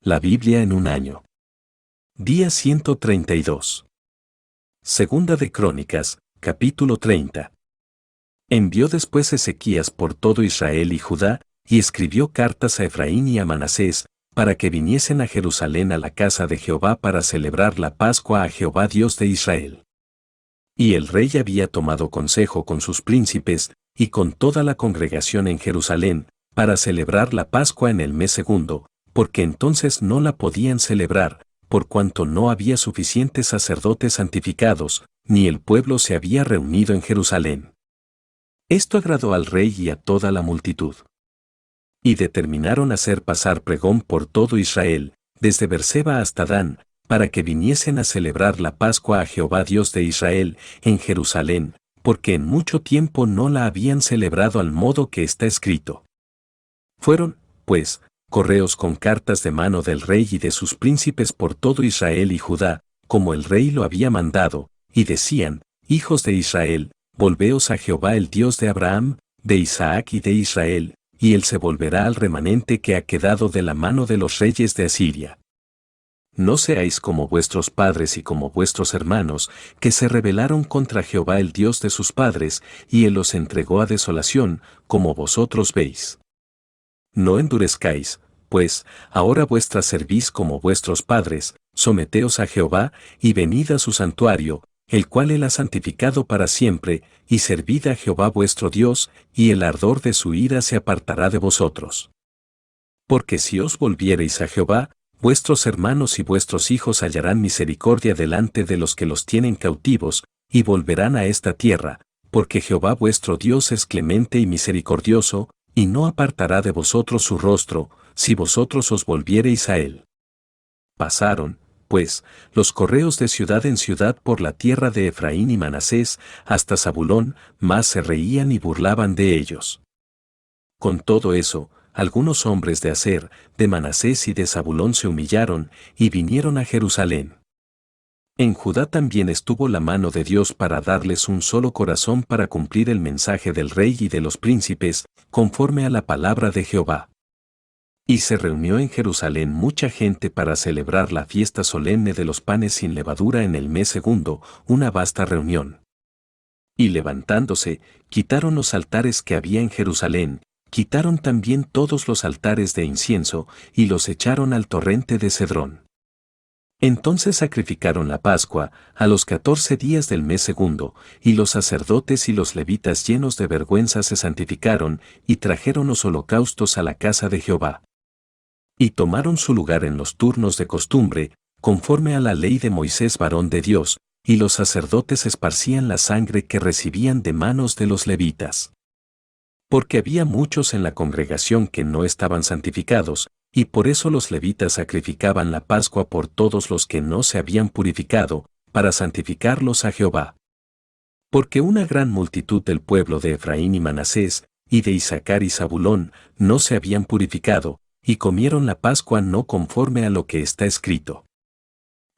La Biblia en un año. Día 132. Segunda de Crónicas, capítulo 30. Envió después Ezequías por todo Israel y Judá, y escribió cartas a Efraín y a Manasés, para que viniesen a Jerusalén a la casa de Jehová para celebrar la Pascua a Jehová Dios de Israel. Y el rey había tomado consejo con sus príncipes, y con toda la congregación en Jerusalén, para celebrar la Pascua en el mes segundo, porque entonces no la podían celebrar, por cuanto no había suficientes sacerdotes santificados, ni el pueblo se había reunido en Jerusalén. Esto agradó al rey y a toda la multitud. Y determinaron hacer pasar pregón por todo Israel, desde Berseba hasta Dan, para que viniesen a celebrar la Pascua a Jehová Dios de Israel, en Jerusalén, porque en mucho tiempo no la habían celebrado al modo que está escrito. Fueron, pues, correos con cartas de mano del rey y de sus príncipes por todo Israel y Judá, como el rey lo había mandado, y decían: Hijos de Israel, volveos a Jehová el Dios de Abraham, de Isaac y de Israel, y él se volverá al remanente que ha quedado de la mano de los reyes de Asiria. No seáis como vuestros padres y como vuestros hermanos, que se rebelaron contra Jehová el Dios de sus padres, y él los entregó a desolación, como vosotros veis. No endurezcáis, pues, ahora vuestra servís como vuestros padres, someteos a Jehová, y venid a su santuario, el cual él ha santificado para siempre, y servid a Jehová vuestro Dios, y el ardor de su ira se apartará de vosotros. Porque si os volviereis a Jehová, vuestros hermanos y vuestros hijos hallarán misericordia delante de los que los tienen cautivos, y volverán a esta tierra, porque Jehová vuestro Dios es clemente y misericordioso, y no apartará de vosotros su rostro, si vosotros os volviereis a él. Pasaron, pues, los correos de ciudad en ciudad por la tierra de Efraín y Manasés, hasta Zabulón, mas se reían y burlaban de ellos. Con todo eso, algunos hombres de Aser, de Manasés y de Zabulón se humillaron, y vinieron a Jerusalén. En Judá también estuvo la mano de Dios para darles un solo corazón para cumplir el mensaje del rey y de los príncipes, conforme a la palabra de Jehová. Y se reunió en Jerusalén mucha gente para celebrar la fiesta solemne de los panes sin levadura en el mes segundo, una vasta reunión. Y levantándose, quitaron los altares que había en Jerusalén, quitaron también todos los altares de incienso, y los echaron al torrente de Cedrón. Entonces sacrificaron la Pascua, a los 14 días del mes segundo, y los sacerdotes y los levitas llenos de vergüenza se santificaron, y trajeron los holocaustos a la casa de Jehová. Y tomaron su lugar en los turnos de costumbre, conforme a la ley de Moisés varón de Dios, y los sacerdotes esparcían la sangre que recibían de manos de los levitas. Porque había muchos en la congregación que no estaban santificados, y por eso los levitas sacrificaban la Pascua por todos los que no se habían purificado, para santificarlos a Jehová. Porque una gran multitud del pueblo de Efraín y Manasés, y de Isaacar y Zabulón, no se habían purificado, y comieron la Pascua no conforme a lo que está escrito.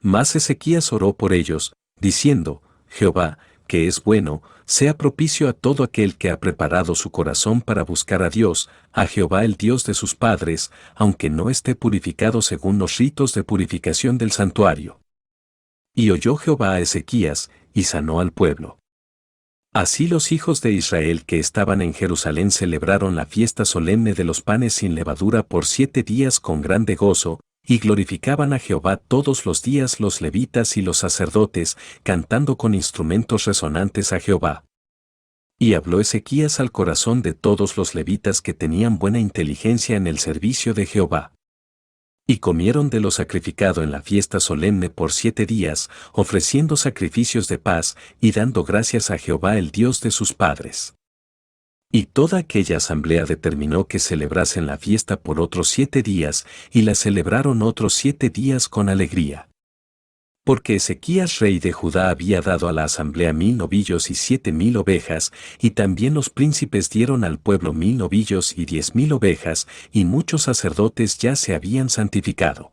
Mas Ezequías oró por ellos, diciendo: Jehová, que es bueno, sea propicio a todo aquel que ha preparado su corazón para buscar a Dios, a Jehová el Dios de sus padres, aunque no esté purificado según los ritos de purificación del santuario. Y oyó Jehová a Ezequías, y sanó al pueblo. Así los hijos de Israel que estaban en Jerusalén celebraron la fiesta solemne de los panes sin levadura por 7 días con grande gozo, y glorificaban a Jehová todos los días los levitas y los sacerdotes, cantando con instrumentos resonantes a Jehová. Y habló Ezequías al corazón de todos los levitas que tenían buena inteligencia en el servicio de Jehová. Y comieron de lo sacrificado en la fiesta solemne por 7 días, ofreciendo sacrificios de paz, y dando gracias a Jehová el Dios de sus padres. Y toda aquella asamblea determinó que celebrasen la fiesta por otros 7 días, y la celebraron otros 7 días con alegría. Porque Ezequías rey de Judá había dado a la asamblea 1000 novillos y 7000 ovejas, y también los príncipes dieron al pueblo 1000 novillos y 10,000 ovejas, y muchos sacerdotes ya se habían santificado.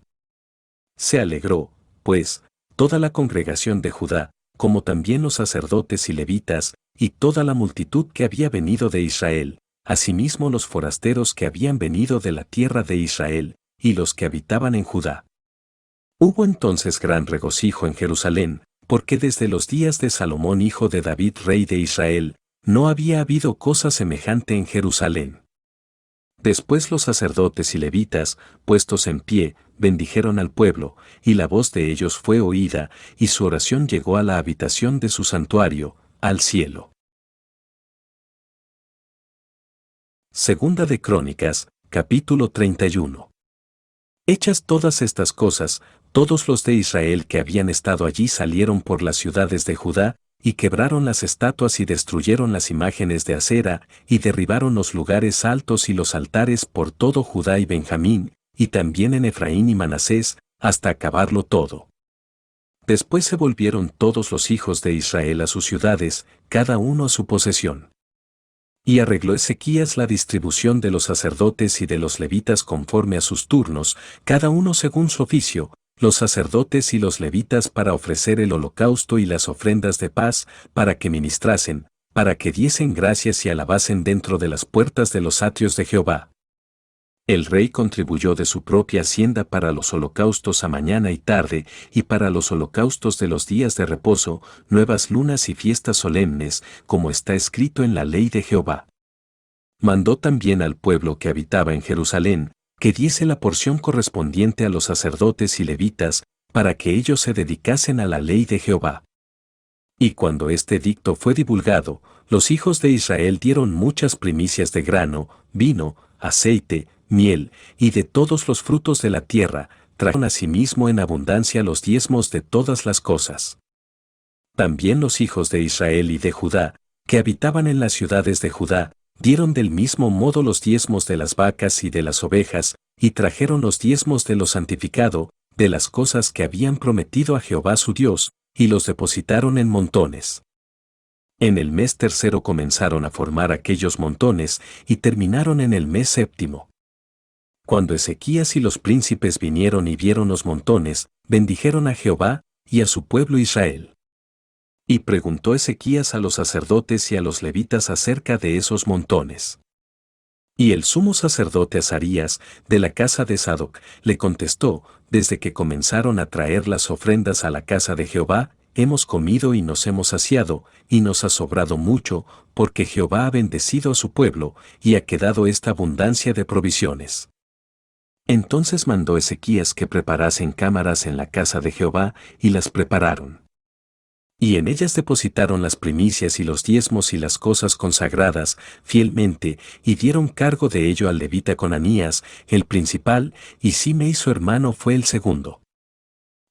Se alegró, pues, toda la congregación de Judá, como también los sacerdotes y levitas, y toda la multitud que había venido de Israel, asimismo los forasteros que habían venido de la tierra de Israel, y los que habitaban en Judá. Hubo entonces gran regocijo en Jerusalén, porque desde los días de Salomón hijo de David rey de Israel, no había habido cosa semejante en Jerusalén. Después los sacerdotes y levitas, puestos en pie, bendijeron al pueblo, y la voz de ellos fue oída, y su oración llegó a la habitación de su santuario, al cielo. Segunda de Crónicas, capítulo 31. Hechas todas estas cosas, todos los de Israel que habían estado allí salieron por las ciudades de Judá, y quebraron las estatuas y destruyeron las imágenes de acera, y derribaron los lugares altos y los altares por todo Judá y Benjamín, y también en Efraín y Manasés, hasta acabarlo todo. Después se volvieron todos los hijos de Israel a sus ciudades, cada uno a su posesión. Y arregló Ezequías la distribución de los sacerdotes y de los levitas conforme a sus turnos, cada uno según su oficio, los sacerdotes y los levitas para ofrecer el holocausto y las ofrendas de paz, para que ministrasen, para que diesen gracias y alabasen dentro de las puertas de los atrios de Jehová. El rey contribuyó de su propia hacienda para los holocaustos a mañana y tarde, y para los holocaustos de los días de reposo, nuevas lunas y fiestas solemnes, como está escrito en la ley de Jehová. Mandó también al pueblo que habitaba en Jerusalén, que diese la porción correspondiente a los sacerdotes y levitas, para que ellos se dedicasen a la ley de Jehová. Y cuando este edicto fue divulgado, los hijos de Israel dieron muchas primicias de grano, vino, aceite, miel, y de todos los frutos de la tierra, trajeron asimismo en abundancia los diezmos de todas las cosas. También los hijos de Israel y de Judá, que habitaban en las ciudades de Judá, dieron del mismo modo los diezmos de las vacas y de las ovejas, y trajeron los diezmos de lo santificado, de las cosas que habían prometido a Jehová su Dios, y los depositaron en montones. En el mes tercero comenzaron a formar aquellos montones, y terminaron en el mes séptimo. Cuando Ezequías y los príncipes vinieron y vieron los montones, bendijeron a Jehová y a su pueblo Israel. Y preguntó Ezequías a los sacerdotes y a los levitas acerca de esos montones. Y el sumo sacerdote Azarías, de la casa de Sadoc, le contestó, desde que comenzaron a traer las ofrendas a la casa de Jehová, hemos comido y nos hemos saciado, y nos ha sobrado mucho, porque Jehová ha bendecido a su pueblo, y ha quedado esta abundancia de provisiones. Entonces mandó Ezequías que preparasen cámaras en la casa de Jehová, y las prepararon. Y en ellas depositaron las primicias y los diezmos y las cosas consagradas, fielmente, y dieron cargo de ello al levita Conanías, el principal, y Simei su hermano fue el segundo.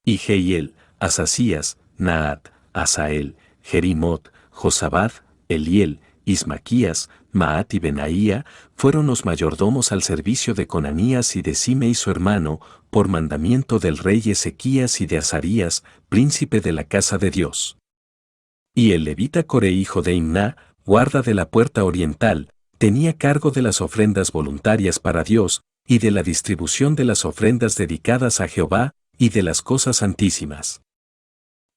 Y Jehiel, Asasías, Naat, Asael, Jerimot, Josabad, Eliel, Ismaquías, Maat y Benaía, fueron los mayordomos al servicio de Conanías y de Simei su hermano, por mandamiento del rey Ezequías y de Azarías, príncipe de la casa de Dios. Y el levita Core hijo de Imná, guarda de la puerta oriental, tenía cargo de las ofrendas voluntarias para Dios, y de la distribución de las ofrendas dedicadas a Jehová, y de las cosas santísimas.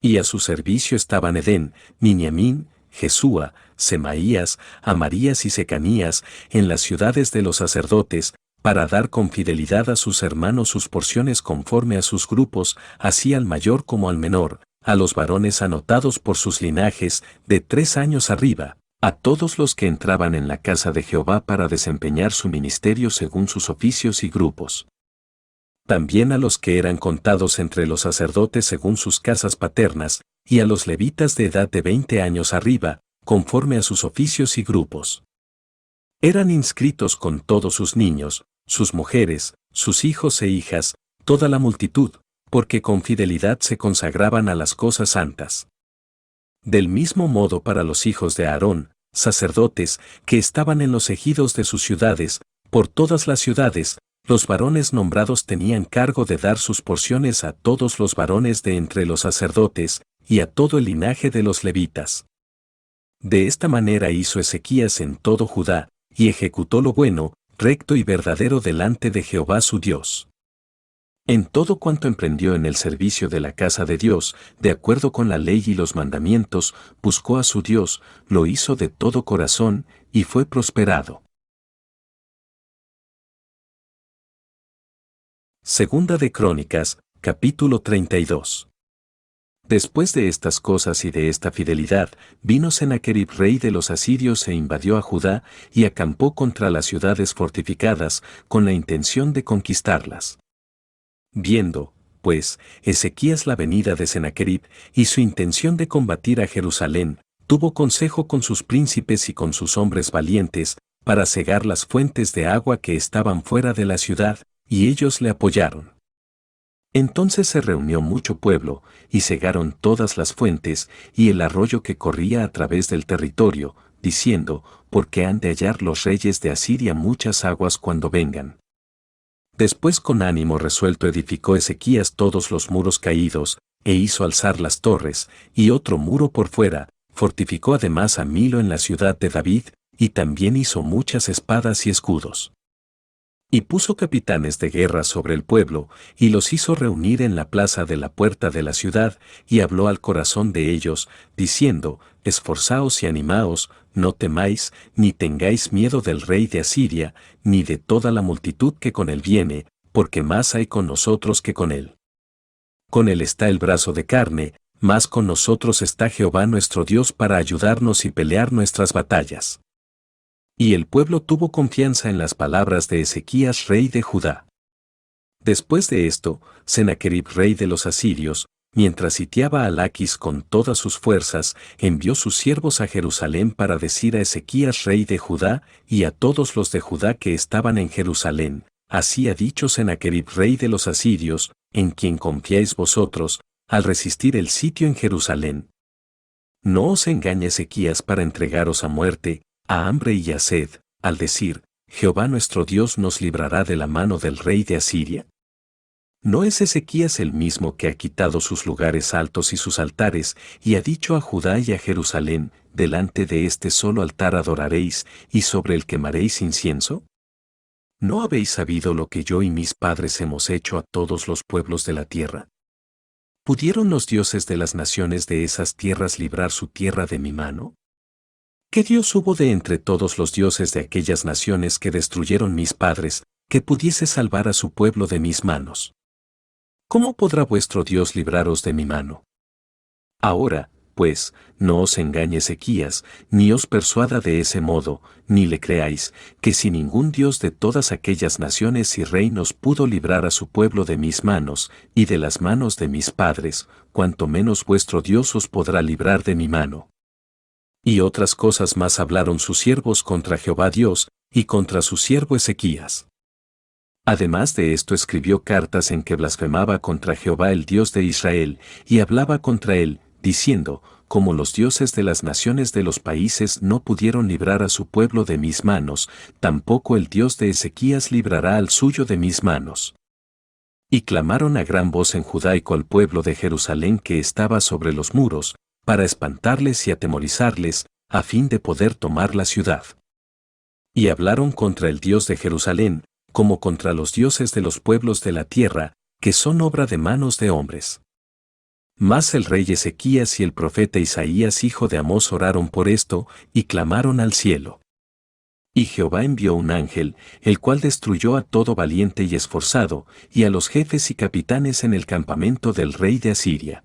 Y a su servicio estaban Edén, Miniamín, Jesúa, Semaías, Amarías y Secanías, en las ciudades de los sacerdotes, para dar con fidelidad a sus hermanos sus porciones conforme a sus grupos, así al mayor como al menor, a los varones anotados por sus linajes, de 3 años arriba, a todos los que entraban en la casa de Jehová para desempeñar su ministerio según sus oficios y grupos. También a los que eran contados entre los sacerdotes según sus casas paternas, y a los levitas de edad de 20 años arriba, conforme a sus oficios y grupos. Eran inscritos con todos sus niños, sus mujeres, sus hijos e hijas, toda la multitud, porque con fidelidad se consagraban a las cosas santas. Del mismo modo para los hijos de Aarón, sacerdotes, que estaban en los ejidos de sus ciudades, por todas las ciudades, los varones nombrados tenían cargo de dar sus porciones a todos los varones de entre los sacerdotes, y a todo el linaje de los levitas. De esta manera hizo Ezequías en todo Judá, y ejecutó lo bueno, recto y verdadero delante de Jehová su Dios. En todo cuanto emprendió en el servicio de la casa de Dios, de acuerdo con la ley y los mandamientos, buscó a su Dios, lo hizo de todo corazón, y fue prosperado. Segunda de Crónicas, capítulo 32. Después de estas cosas y de esta fidelidad, vino Sennacherib rey de los asirios e invadió a Judá y acampó contra las ciudades fortificadas con la intención de conquistarlas. Viendo, pues, Ezequías la venida de Sennacherib y su intención de combatir a Jerusalén, tuvo consejo con sus príncipes y con sus hombres valientes, para cegar las fuentes de agua que estaban fuera de la ciudad, y ellos le apoyaron. Entonces se reunió mucho pueblo, y cegaron todas las fuentes, y el arroyo que corría a través del territorio, diciendo, porque han de hallar los reyes de Asiria muchas aguas cuando vengan. Después con ánimo resuelto edificó Ezequías todos los muros caídos, e hizo alzar las torres, y otro muro por fuera, fortificó además a Milo en la ciudad de David, y también hizo muchas espadas y escudos. Y puso capitanes de guerra sobre el pueblo, y los hizo reunir en la plaza de la puerta de la ciudad, y habló al corazón de ellos, diciendo, esforzaos y animaos, no temáis, ni tengáis miedo del rey de Asiria, ni de toda la multitud que con él viene, porque más hay con nosotros que con él. Con él está el brazo de carne, más con nosotros está Jehová nuestro Dios para ayudarnos y pelear nuestras batallas. Y el pueblo tuvo confianza en las palabras de Ezequías rey de Judá. Después de esto, Sennacherib rey de los asirios, mientras sitiaba a Laquis con todas sus fuerzas, envió sus siervos a Jerusalén para decir a Ezequías rey de Judá y a todos los de Judá que estaban en Jerusalén, así ha dicho Sennacherib rey de los asirios, en quien confiáis vosotros, al resistir el sitio en Jerusalén. No os engañe Ezequías para entregaros a muerte, a hambre y a sed, al decir, Jehová nuestro Dios nos librará de la mano del rey de Asiria. ¿No es Ezequías el mismo que ha quitado sus lugares altos y sus altares, y ha dicho a Judá y a Jerusalén, delante de este solo altar adoraréis, y sobre el quemaréis incienso? ¿No habéis sabido lo que yo y mis padres hemos hecho a todos los pueblos de la tierra? ¿Pudieron los dioses de las naciones de esas tierras librar su tierra de mi mano? ¿Qué Dios hubo de entre todos los dioses de aquellas naciones que destruyeron mis padres, que pudiese salvar a su pueblo de mis manos? ¿Cómo podrá vuestro Dios libraros de mi mano? Ahora, pues, no os engañe Ezequías, ni os persuada de ese modo, ni le creáis, que si ningún Dios de todas aquellas naciones y reinos pudo librar a su pueblo de mis manos, y de las manos de mis padres, cuanto menos vuestro Dios os podrá librar de mi mano. Y otras cosas más hablaron sus siervos contra Jehová Dios, y contra su siervo Ezequías. Además de esto escribió cartas en que blasfemaba contra Jehová el Dios de Israel, y hablaba contra él, diciendo, como los dioses de las naciones de los países no pudieron librar a su pueblo de mis manos, tampoco el Dios de Ezequías librará al suyo de mis manos. Y clamaron a gran voz en judaico al pueblo de Jerusalén que estaba sobre los muros, para espantarles y atemorizarles, a fin de poder tomar la ciudad. Y hablaron contra el Dios de Jerusalén, como contra los dioses de los pueblos de la tierra, que son obra de manos de hombres. Mas el rey Ezequías y el profeta Isaías hijo de Amós oraron por esto, y clamaron al cielo. Y Jehová envió un ángel, el cual destruyó a todo valiente y esforzado, y a los jefes y capitanes en el campamento del rey de Asiria.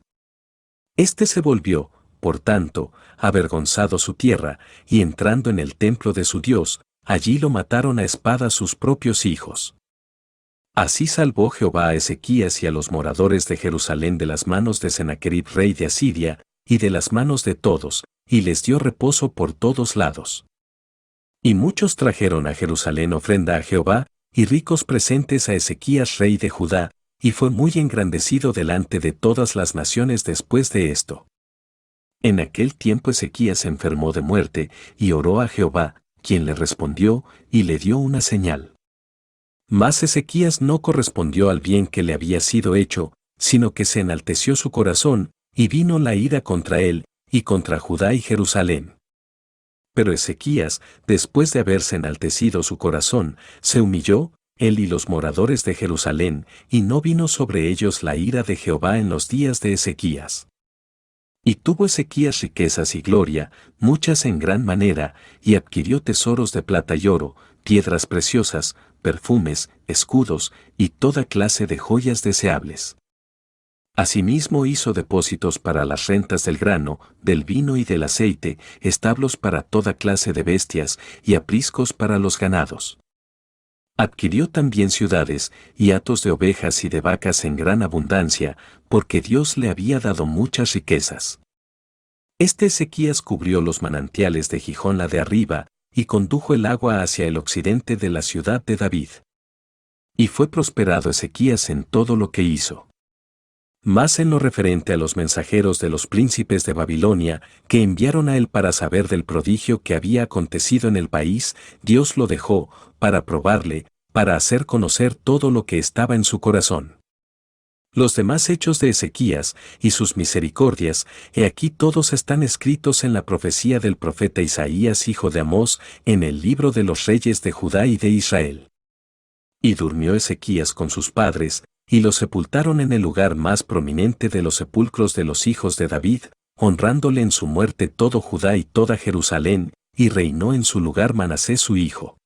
Este se volvió, por tanto, avergonzado su tierra, y entrando en el templo de su Dios, allí lo mataron a espada sus propios hijos. Así salvó Jehová a Ezequías y a los moradores de Jerusalén de las manos de Sennacherib rey de Asiria, y de las manos de todos, y les dio reposo por todos lados. Y muchos trajeron a Jerusalén ofrenda a Jehová, y ricos presentes a Ezequías rey de Judá, y fue muy engrandecido delante de todas las naciones después de esto. En aquel tiempo Ezequías se enfermó de muerte, y oró a Jehová, quien le respondió, y le dio una señal. Mas Ezequías no correspondió al bien que le había sido hecho, sino que se enalteció su corazón, y vino la ira contra él, y contra Judá y Jerusalén. Pero Ezequías, después de haberse enaltecido su corazón, se humilló, él y los moradores de Jerusalén, y no vino sobre ellos la ira de Jehová en los días de Ezequías. Y tuvo Ezequías riquezas y gloria, muchas en gran manera, y adquirió tesoros de plata y oro, piedras preciosas, perfumes, escudos y toda clase de joyas deseables. Asimismo hizo depósitos para las rentas del grano, del vino y del aceite, establos para toda clase de bestias y apriscos para los ganados. Adquirió también ciudades y hatos de ovejas y de vacas en gran abundancia, porque Dios le había dado muchas riquezas. Este Ezequías cubrió los manantiales de Gijón la de arriba, y condujo el agua hacia el occidente de la ciudad de David. Y fue prosperado Ezequías en todo lo que hizo. Más en lo referente a los mensajeros de los príncipes de Babilonia, que enviaron a él para saber del prodigio que había acontecido en el país, Dios lo dejó, para probarle, para hacer conocer todo lo que estaba en su corazón. Los demás hechos de Ezequías y sus misericordias, he aquí todos están escritos en la profecía del profeta Isaías hijo de Amós, en el libro de los reyes de Judá y de Israel. Y durmió Ezequías con sus padres, y lo sepultaron en el lugar más prominente de los sepulcros de los hijos de David, honrándole en su muerte todo Judá y toda Jerusalén, y reinó en su lugar Manasés su hijo.